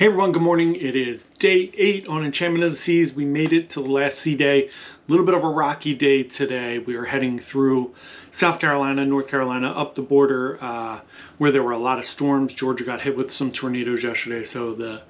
Hey everyone, good morning. It is day 8 on Enchantment of the Seas. We made it to the last sea day. A little bit of a rocky day today. We are heading through South Carolina, North Carolina, up the border where there were a lot of storms. Georgia got hit with some tornadoes yesterday, so the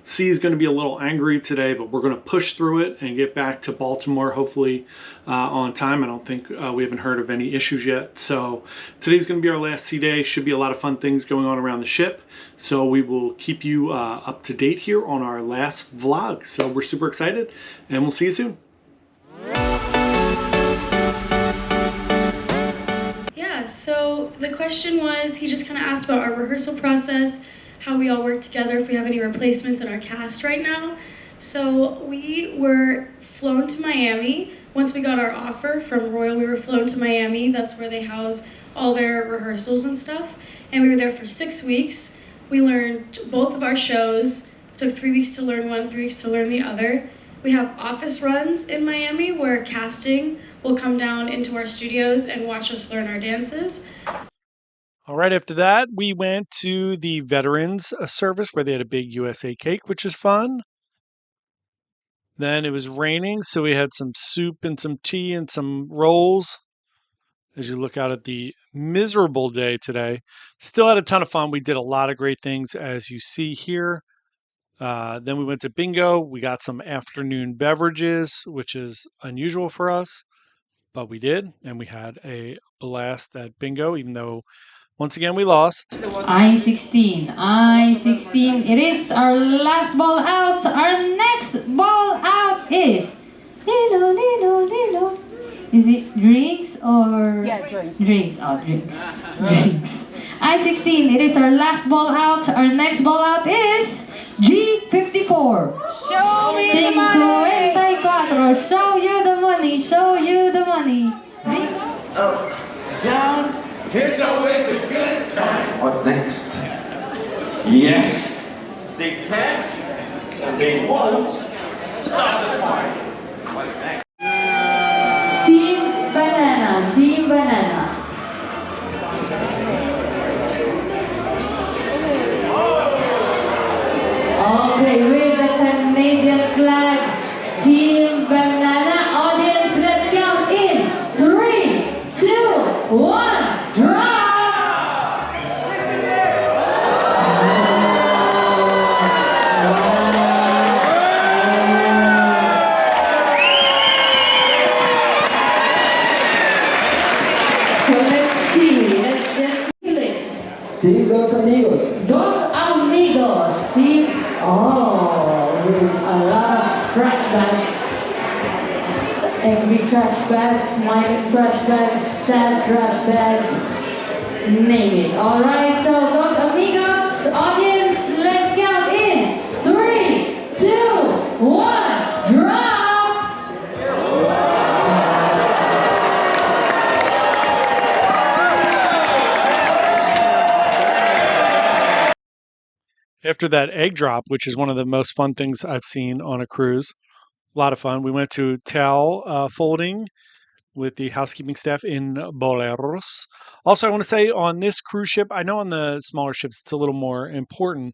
sea is going to be a little angry today, but we're going to push through it and get back to Baltimore hopefully on time. I don't think we haven't heard of any issues yet. So today's going to be our last sea day. Should be a lot of fun things going on around the ship. So we will keep you up to date here on our last vlog. So we're super excited and we'll see you soon. Yeah, so the question was, he just kind of asked about our rehearsal process, how we all work together, if we have any replacements in our cast right now. So we were flown to Miami. Once we got our offer from Royal, we were flown to Miami. That's where they house all their rehearsals and stuff. And we were there for 6 weeks. We learned both of our shows. It took 3 weeks to learn one, 3 weeks to learn the other. We have office runs in Miami where casting will come down into our studios and watch us learn our dances. All right, after that, we went to the Veterans Service where they had a big USA cake, which is fun. Then it was raining, so we had some soup and some tea and some rolls. As you look out at the miserable day today, still had a ton of fun. We did a lot of great things, as you see here. Then we went to bingo. We got some afternoon beverages, which is unusual for us, but we did, and we had a blast at bingo, even though once again we lost. I-16, I-16, it is our last ball out. Our next ball out is Lilo, Lilo, Lilo. Is it drinks or? Yeah, drinks. Drinks, oh drinks. Drinks. I-16, it is our last ball out. Our next ball out is G54. Show me the money. 54. Show you the money, show you the money. Bingo. Up, down, it's always a good time. What's next? Yes, they can't and they won't stop the party. What's next? Team Banana, Team Banana. Okay, with the Canadian flag, Team Banana. Audience, let's count in 3, 2, 1, drop! So let's see, let's just Felix. Team Dos Amigos. Dos Amigos, team, with a lot of trash bags. Angry trash bags, smiling trash bags, sad trash bags, name it. Alright, so Dos Amigos, audience, let's count in 3, 2, 1, drop! After that egg drop, which is one of the most fun things I've seen on a cruise, a lot of fun. We went to towel folding with the housekeeping staff in Boleros. Also, I want to say on this cruise ship, I know on the smaller ships it's a little more important,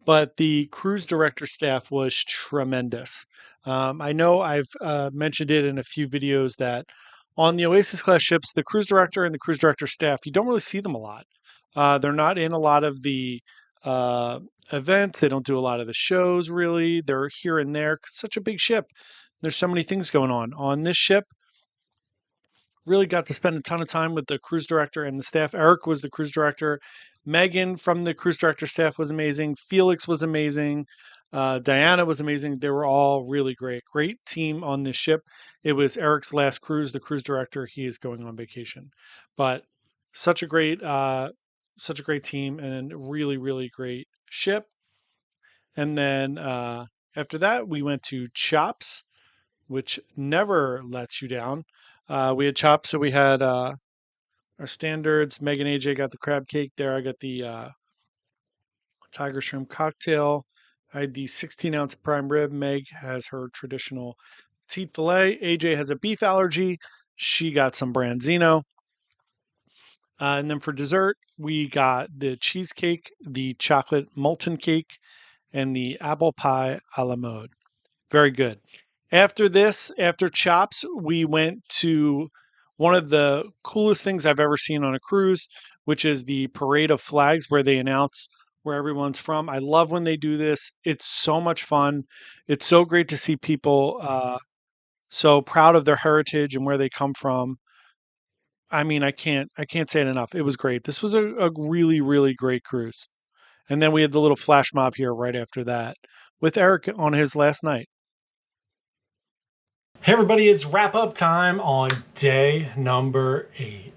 but the cruise director staff was tremendous. I know I've mentioned it in a few videos that on the Oasis class ships, the cruise director and the cruise director staff, you don't really see them a lot. They're not in a lot of the events. They don't do a lot of the shows, really. They're here and there. It's such a big ship. There's so many things going on. On this ship, really got to spend a ton of time with the cruise director and the staff. Eric was the cruise director. Megan from the cruise director staff was amazing. Felix was amazing. Diana was amazing. They were all really great. Great team on this ship. It was Eric's last cruise. The cruise director, he is going on vacation. But such a great team and really, really great ship. And then after that, we went to Chops, which never lets you down. We had Chops, so we had our standards. Meg and AJ got the crab cake there. I got the tiger shrimp cocktail. I had the 16-ounce prime rib. Meg has her traditional petite filet. AJ has a beef allergy. She got some branzino. And then for dessert, we got the cheesecake, the chocolate molten cake, and the apple pie a la mode. Very good. After this, after Chops, we went to one of the coolest things I've ever seen on a cruise, which is the parade of flags where they announce where everyone's from. I love when they do this. It's so much fun. It's so great to see people so proud of their heritage and where they come from. I mean, I can't say it enough. It was great. This was a really, really great cruise. And then we had the little flash mob here right after that with Eric on his last night. Hey everybody, it's wrap up time on day number 8.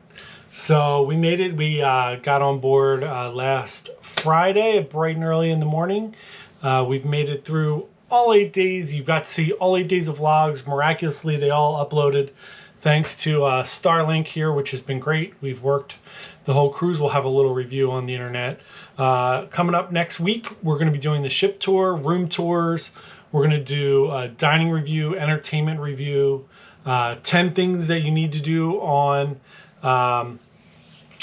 So we made it. We got on board last Friday bright and early in the morning. We've made it through all 8 days. You've got to see all 8 days of vlogs. Miraculously, they all uploaded thanks to Starlink here, which has been great. We've worked the whole cruise. We'll have a little review on the internet. Coming up next week, we're going to be doing the ship tour, room tours. We're going to do a dining review, entertainment review, 10 things that you need to do on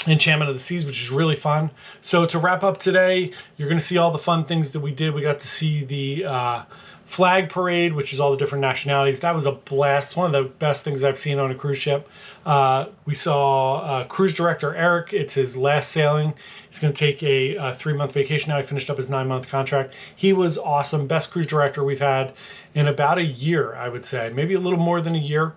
Enchantment of the Seas, which is really fun. So to wrap up today, you're going to see all the fun things that we did. We got to see the flag parade, which is all the different nationalities. That was a blast. It's one of the best things I've seen on a cruise ship. We saw cruise director Eric. It's his last sailing. He's going to take a 3-month vacation now. He finished up his 9-month contract. He was awesome. Best cruise director we've had in about a year, I would say. Maybe a little more than a year.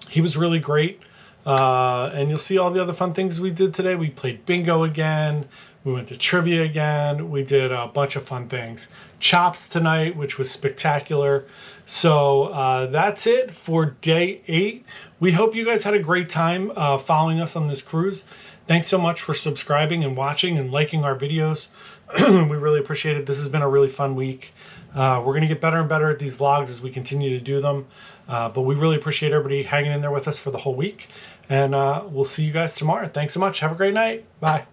He was really great. And you'll see all the other fun things we did today. We played bingo again. We went to trivia again. We did a bunch of fun things. Chops tonight, which was spectacular. So that's it for day 8. We hope you guys had a great time following us on this cruise. Thanks so much for subscribing and watching and liking our videos. We really appreciate it. This has been a really fun week. We're going to get better and better at these vlogs as we continue to do them. But we really appreciate everybody hanging in there with us for the whole week. And we'll see you guys tomorrow. Thanks so much. Have a great night. Bye.